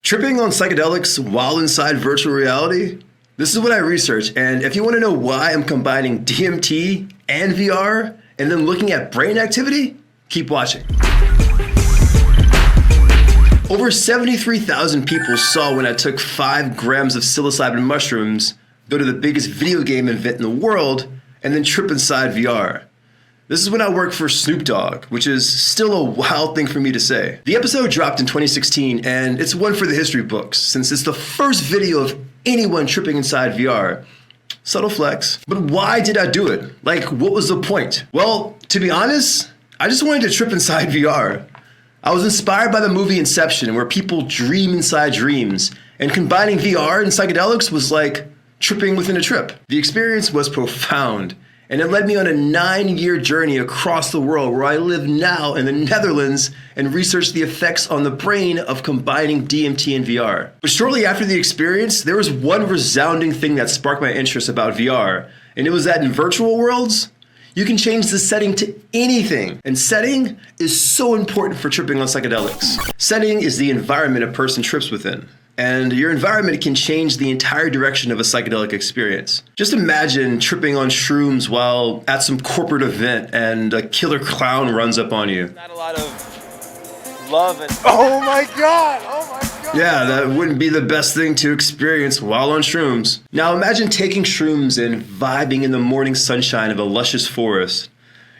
Tripping on psychedelics while inside virtual reality? This is what I researched, and if you want to know why I'm combining DMT and VR and then looking at brain activity, keep watching. Over 73,000 people saw when I took 5 grams of psilocybin mushrooms, go to the biggest video game event in the world, and then trip inside VR. This is when I worked for Snoop Dogg, which is still a wild thing for me to say. The episode dropped in 2016, and it's one for the history books, since it's the first video of anyone tripping inside VR. Subtle flex. But why did I do it? Like, what was the point? Well, to be honest, I just wanted to trip inside VR. I was inspired by the movie Inception, where people dream inside dreams, and combining VR and psychedelics was like tripping within a trip. The experience was profound, and it led me on a 9-year journey across the world, where I live now in the Netherlands and research the effects on the brain of combining DMT and VR. But shortly after the experience, there was one resounding thing that sparked my interest about VR, and it was that in virtual worlds, you can change the setting to anything. And setting is so important for tripping on psychedelics. Setting is the environment a person trips within. And your environment can change the entire direction of a psychedelic experience. Just imagine tripping on shrooms while at some corporate event and a killer clown runs up on you. Not a lot of love and oh my god! Yeah, that wouldn't be the best thing to experience while on shrooms. Now imagine taking shrooms and vibing in the morning sunshine of a luscious forest.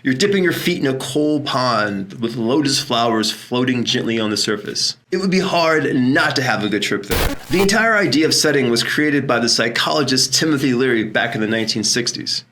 You're dipping your feet in a cold pond with lotus flowers floating gently on the surface. It would be hard not to have a good trip there. The entire idea of setting was created by the psychologist Timothy Leary back in the 1960s.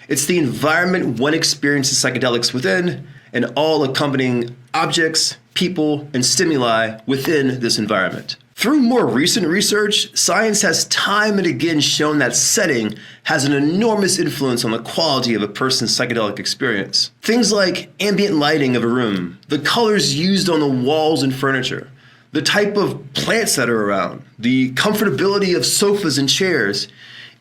It's the environment one experiences psychedelics within, and all accompanying objects, people, and stimuli within this environment. Through more recent research, science has time and again shown that setting has an enormous influence on the quality of a person's psychedelic experience. Things like ambient lighting of a room, the colors used on the walls and furniture, the type of plants that are around, the comfortability of sofas and chairs,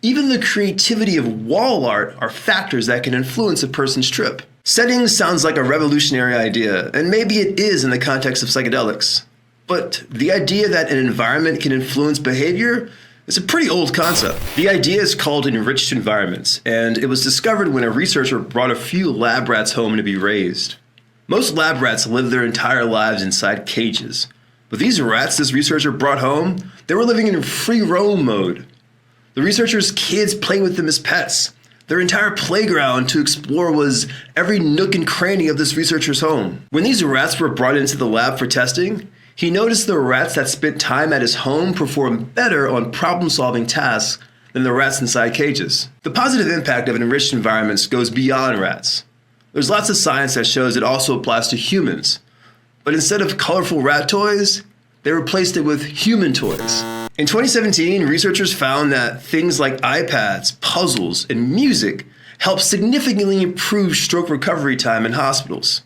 even the creativity of wall art are factors that can influence a person's trip. Setting sounds like a revolutionary idea, and maybe it is in the context of psychedelics. But the idea that an environment can influence behavior is a pretty old concept. The idea is called enriched environments, and it was discovered when a researcher brought a few lab rats home to be raised. Most lab rats live their entire lives inside cages. But these rats this researcher brought home, they were living in free roam mode. The researcher's kids played with them as pets. Their entire playground to explore was every nook and cranny of this researcher's home. When these rats were brought into the lab for testing, he noticed the rats that spent time at his home performed better on problem-solving tasks than the rats inside cages. The positive impact of enriched environments goes beyond rats. There's lots of science that shows it also applies to humans. But instead of colorful rat toys, they replaced it with human toys. In 2017, researchers found that things like iPads, puzzles, and music help significantly improve stroke recovery time in hospitals.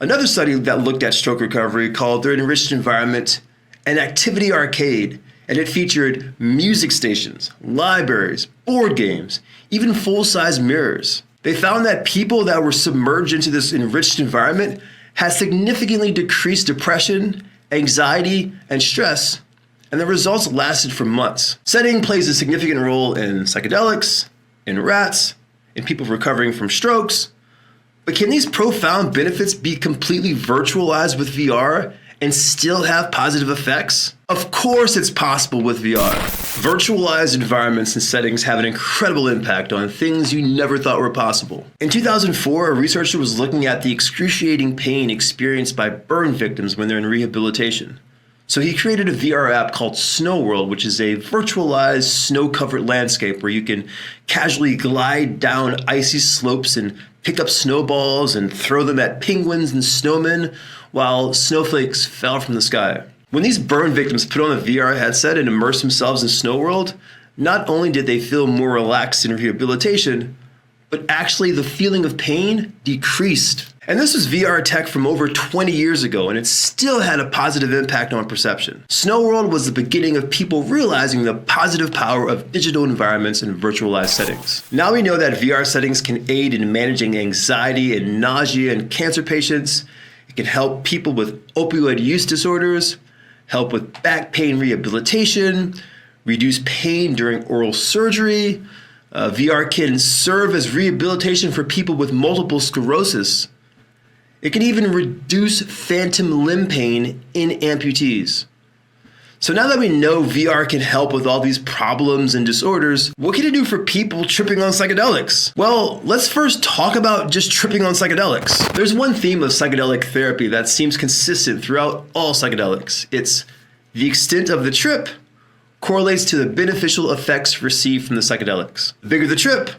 Another study that looked at stroke recovery called their enriched environment an activity arcade, and it featured music stations, libraries, board games, even full-size mirrors. They found that people that were submerged into this enriched environment had significantly decreased depression, anxiety, and stress, and the results lasted for months. Setting plays a significant role in psychedelics, in rats, in people recovering from strokes. But can these profound benefits be completely virtualized with VR and still have positive effects? Of course it's possible with VR. Virtualized environments and settings have an incredible impact on things you never thought were possible. In 2004, a researcher was looking at the excruciating pain experienced by burn victims when they're in rehabilitation. So he created a VR app called Snow World, which is a virtualized snow-covered landscape where you can casually glide down icy slopes and pick up snowballs and throw them at penguins and snowmen while snowflakes fell from the sky. When these burn victims put on a VR headset and immersed themselves in Snow World, not only did they feel more relaxed in rehabilitation, but actually the feeling of pain decreased. And this was VR tech from over 20 years ago, and it still had a positive impact on perception. Snow World was the beginning of people realizing the positive power of digital environments and virtualized settings. Now we know that VR settings can aid in managing anxiety and nausea in cancer patients. It can help people with opioid use disorders, help with back pain rehabilitation, reduce pain during oral surgery. VR can serve as rehabilitation for people with multiple sclerosis. It can even reduce phantom limb pain in amputees. So now that we know VR can help with all these problems and disorders, what can it do for people tripping on psychedelics? Well, let's first talk about just tripping on psychedelics. There's one theme of psychedelic therapy that seems consistent throughout all psychedelics. It's the extent of the trip correlates to the beneficial effects received from the psychedelics. The bigger the trip,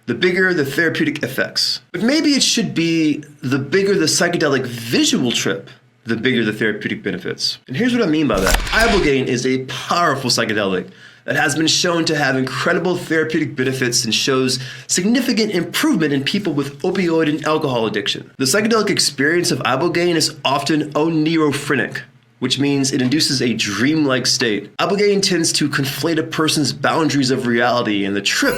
the bigger the therapeutic effects. But maybe it should be the bigger the psychedelic visual trip, the bigger the therapeutic benefits. And here's what I mean by that. Ibogaine is a powerful psychedelic that has been shown to have incredible therapeutic benefits and shows significant improvement in people with opioid and alcohol addiction. The psychedelic experience of ibogaine is often oneirophrenic, which means it induces a dreamlike state. Ibogaine tends to conflate a person's boundaries of reality, and the trip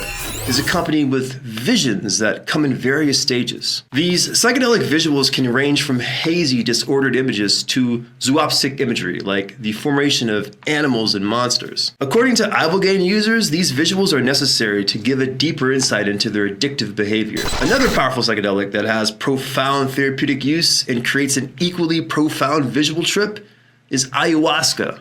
is accompanied with visions that come in various stages. These psychedelic visuals can range from hazy, disordered images to zoopsic imagery, like the formation of animals and monsters. According to ibogaine users, these visuals are necessary to give a deeper insight into their addictive behavior. Another powerful psychedelic that has profound therapeutic use and creates an equally profound visual trip is ayahuasca,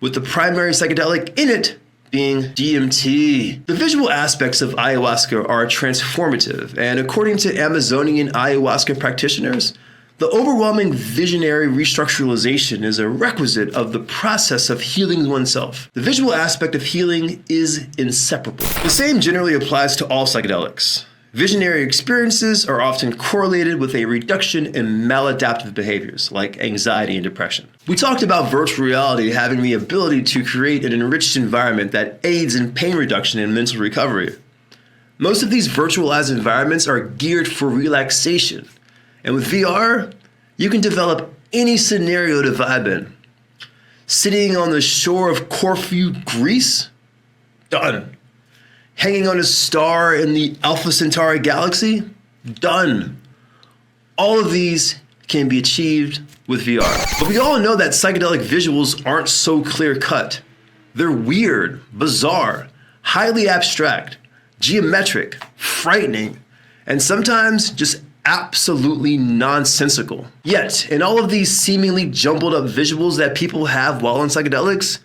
with the primary psychedelic in it being DMT. The visual aspects of ayahuasca are transformative, and according to Amazonian ayahuasca practitioners, the overwhelming visionary restructuralization is a requisite of the process of healing oneself. The visual aspect of healing is inseparable. The same generally applies to all psychedelics. Visionary experiences are often correlated with a reduction in maladaptive behaviors like anxiety and depression. We talked about virtual reality having the ability to create an enriched environment that aids in pain reduction and mental recovery. Most of these virtualized environments are geared for relaxation, and with VR, you can develop any scenario to vibe in. Sitting on the shore of Corfu, Greece? Done. Hanging on a star in the Alpha Centauri galaxy? Done. All of these can be achieved with VR. But we all know that psychedelic visuals aren't so clear-cut. They're weird, bizarre, highly abstract, geometric, frightening, and sometimes just absolutely nonsensical. Yet, in all of these seemingly jumbled up visuals that people have while on psychedelics,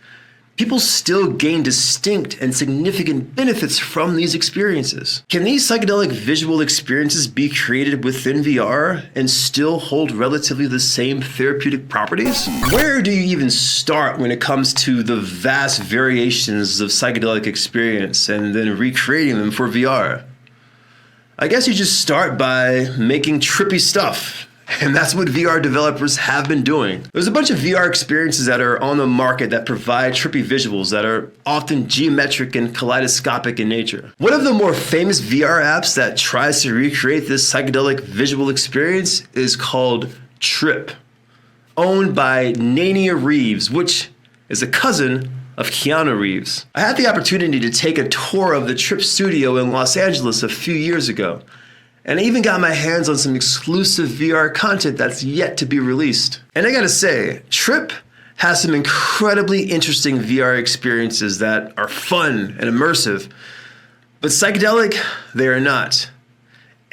people still gain distinct and significant benefits from these experiences. Can these psychedelic visual experiences be created within VR and still hold relatively the same therapeutic properties? Where do you even start when it comes to the vast variations of psychedelic experience and then recreating them for VR? I guess you just start by making trippy stuff. And that's what VR developers have been doing. There's a bunch of VR experiences that are on the market that provide trippy visuals that are often geometric and kaleidoscopic in nature. One of the more famous VR apps that tries to recreate this psychedelic visual experience is called Trip, owned by Nania Reeves, which is a cousin of Keanu Reeves. I had the opportunity to take a tour of the Trip studio in Los Angeles a few years ago. And I even got my hands on some exclusive VR content that's yet to be released. And I gotta say, Trip has some incredibly interesting VR experiences that are fun and immersive, but psychedelic, they are not.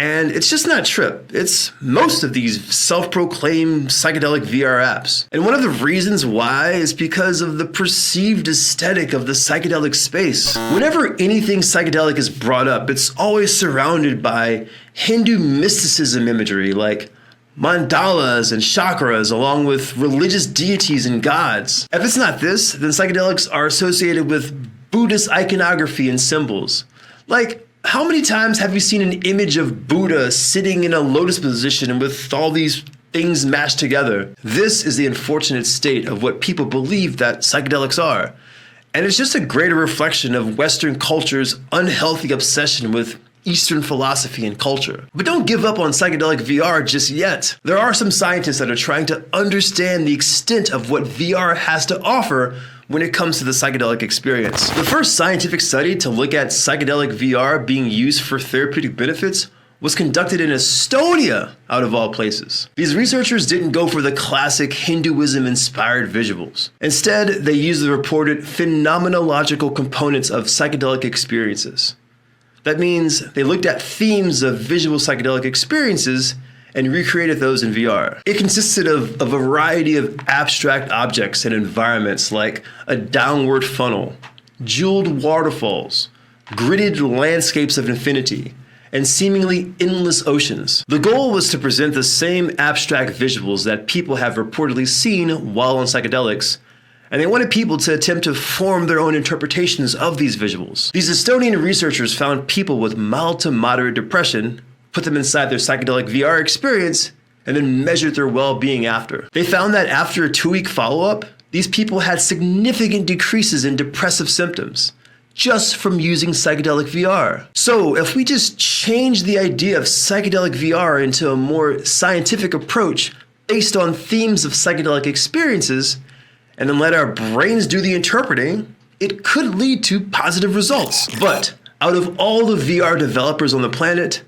And it's just not Trip. It's most of these self-proclaimed psychedelic VR apps. And one of the reasons why is because of the perceived aesthetic of the psychedelic space. Whenever anything psychedelic is brought up, it's always surrounded by Hindu mysticism imagery like mandalas and chakras, along with religious deities and gods. If it's not this, then psychedelics are associated with Buddhist iconography and symbols. Like, how many times have you seen an image of Buddha sitting in a lotus position with all these things mashed together? This is the unfortunate state of what people believe that psychedelics are. And it's just a greater reflection of Western culture's unhealthy obsession with Eastern philosophy and culture. But don't give up on psychedelic VR just yet. There are some scientists that are trying to understand the extent of what VR has to offer when it comes to the psychedelic experience. The first scientific study to look at psychedelic VR being used for therapeutic benefits was conducted in Estonia, out of all places. These researchers didn't go for the classic Hinduism-inspired visuals. Instead, they used the reported phenomenological components of psychedelic experiences. That means they looked at themes of visual psychedelic experiences and recreated those in VR. It consisted of a variety of abstract objects and environments like a downward funnel, jeweled waterfalls, gridded landscapes of infinity, and seemingly endless oceans. The goal was to present the same abstract visuals that people have reportedly seen while on psychedelics, and they wanted people to attempt to form their own interpretations of these visuals. These Estonian researchers found people with mild to moderate depression, put them inside their psychedelic VR experience, and then measured their well-being after. They found that after a 2-week follow-up, these people had significant decreases in depressive symptoms, just from using psychedelic VR. So if we just change the idea of psychedelic VR into a more scientific approach based on themes of psychedelic experiences, and then let our brains do the interpreting, it could lead to positive results. But out of all the VR developers on the planet,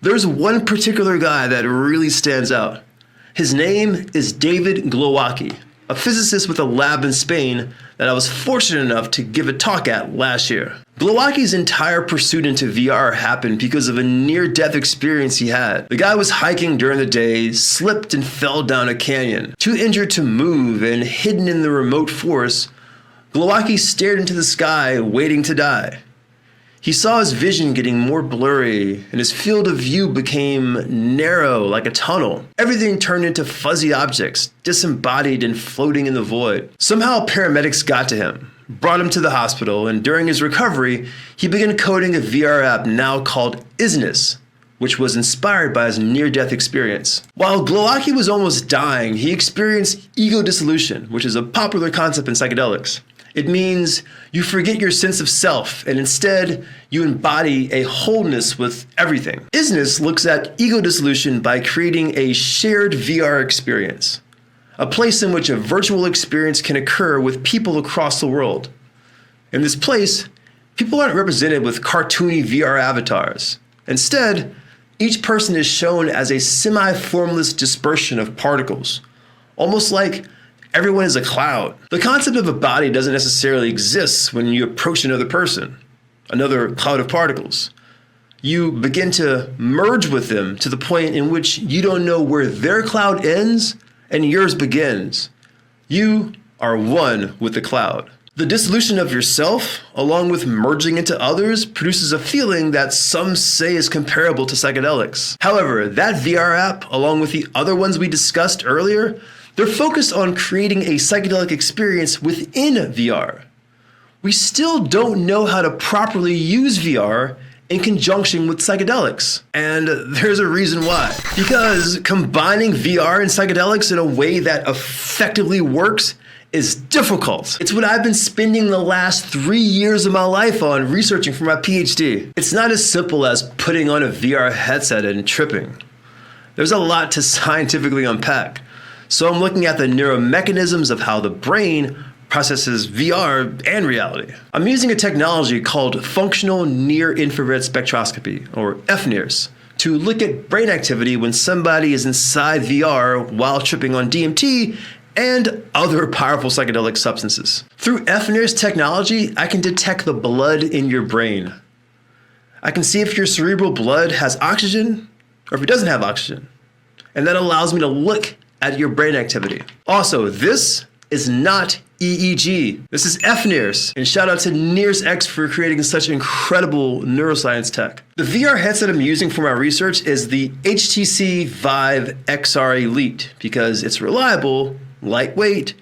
there's one particular guy that really stands out. His name is David Glowacki, a physicist with a lab in Spain that I was fortunate enough to give a talk at last year. Glowacki's entire pursuit into VR happened because of a near-death experience he had. The guy was hiking during the day, slipped and fell down a canyon. Too injured to move and hidden in the remote forest, Glowacki stared into the sky, waiting to die. He saw his vision getting more blurry, and his field of view became narrow like a tunnel. Everything turned into fuzzy objects, disembodied and floating in the void. Somehow paramedics got to him, brought him to the hospital, and during his recovery, he began coding a VR app now called Isness, which was inspired by his near-death experience. While Glowacki was almost dying, he experienced ego dissolution, which is a popular concept in psychedelics. It means you forget your sense of self, and instead, you embody a wholeness with everything. Isness looks at ego dissolution by creating a shared VR experience, a place in which a virtual experience can occur with people across the world. In this place, people aren't represented with cartoony VR avatars. Instead, each person is shown as a semi-formless dispersion of particles, almost like everyone is a cloud. The concept of a body doesn't necessarily exist when you approach another person, another cloud of particles. You begin to merge with them to the point in which you don't know where their cloud ends and yours begins. You are one with the cloud. The dissolution of yourself, along with merging into others, produces a feeling that some say is comparable to psychedelics. However, that VR app, along with the other ones we discussed earlier, they're focused on creating a psychedelic experience within VR. We still don't know how to properly use VR in conjunction with psychedelics. And there's a reason why. Because combining VR and psychedelics in a way that effectively works is difficult. It's what I've been spending the last 3 years of my life on researching for my PhD. It's not as simple as putting on a VR headset and tripping. There's a lot to scientifically unpack. So I'm looking at the neuromechanisms of how the brain processes VR and reality. I'm using a technology called functional near-infrared spectroscopy, or FNIRS, to look at brain activity when somebody is inside VR while tripping on DMT and other powerful psychedelic substances. Through FNIRS technology, I can detect the blood in your brain. I can see if your cerebral blood has oxygen or if it doesn't have oxygen. And that allows me to look at your brain activity. Also, this is not EEG. This is FNIRS. And shout out to NIRSX for creating such incredible neuroscience tech. The VR headset I'm using for my research is the HTC Vive XR Elite because it's reliable, lightweight,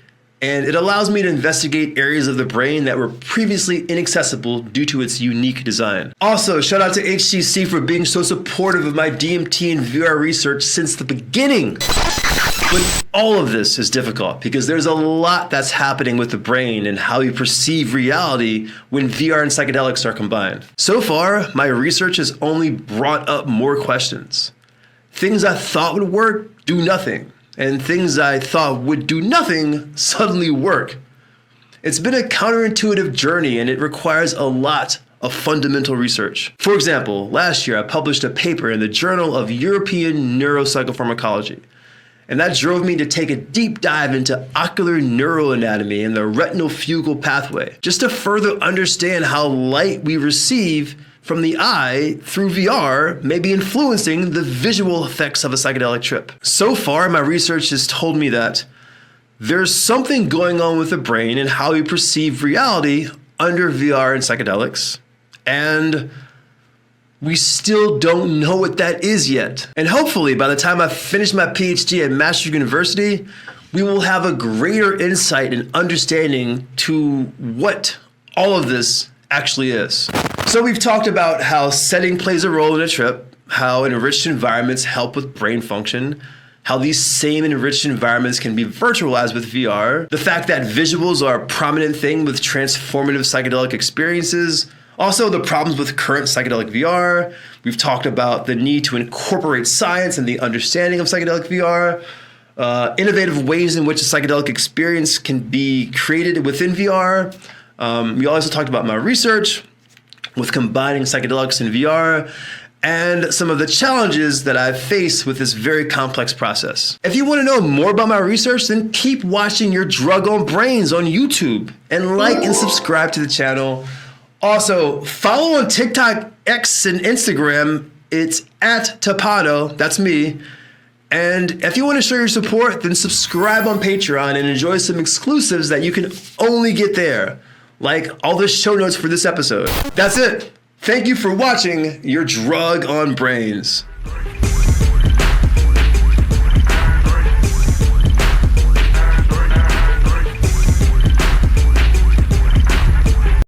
and it allows me to investigate areas of the brain that were previously inaccessible due to its unique design. Also, shout out to HTC for being so supportive of my DMT and VR research since the beginning. But all of this is difficult because there's a lot that's happening with the brain and how we perceive reality when VR and psychedelics are combined. So far, my research has only brought up more questions. Things I thought would work do nothing, and things I thought would do nothing suddenly work. It's been a counterintuitive journey, and it requires a lot of fundamental research. For example, last year I published a paper in the Journal of European Neuropsychopharmacology, and that drove me to take a deep dive into ocular neuroanatomy and the retinal fugal pathway, just to further understand how light we receive from the eye through VR may be influencing the visual effects of a psychedelic trip. So far, my research has told me that there's something going on with the brain and how we perceive reality under VR and psychedelics, and we still don't know what that is yet. And hopefully, by the time I finish my PhD at Maastricht University, we will have a greater insight and understanding to what all of this actually is. So we've talked about how setting plays a role in a trip, how enriched environments help with brain function, how these same enriched environments can be virtualized with VR, the fact that visuals are a prominent thing with transformative psychedelic experiences, also the problems with current psychedelic VR. We've talked about the need to incorporate science and the understanding of psychedelic VR, innovative ways in which a psychedelic experience can be created within VR. We also talked about my research with combining psychedelics and VR, and some of the challenges that I've faced with this very complex process. If you want to know more about my research, then keep watching Your Drug on Brains on YouTube, and like and subscribe to the channel. Also, follow on TikTok, X, and Instagram. It's at Tipado, that's me. And if you want to show your support, then subscribe on Patreon and enjoy some exclusives that you can only get there, like all the show notes for this episode. That's it. Thank you for watching Your Drug on Brains.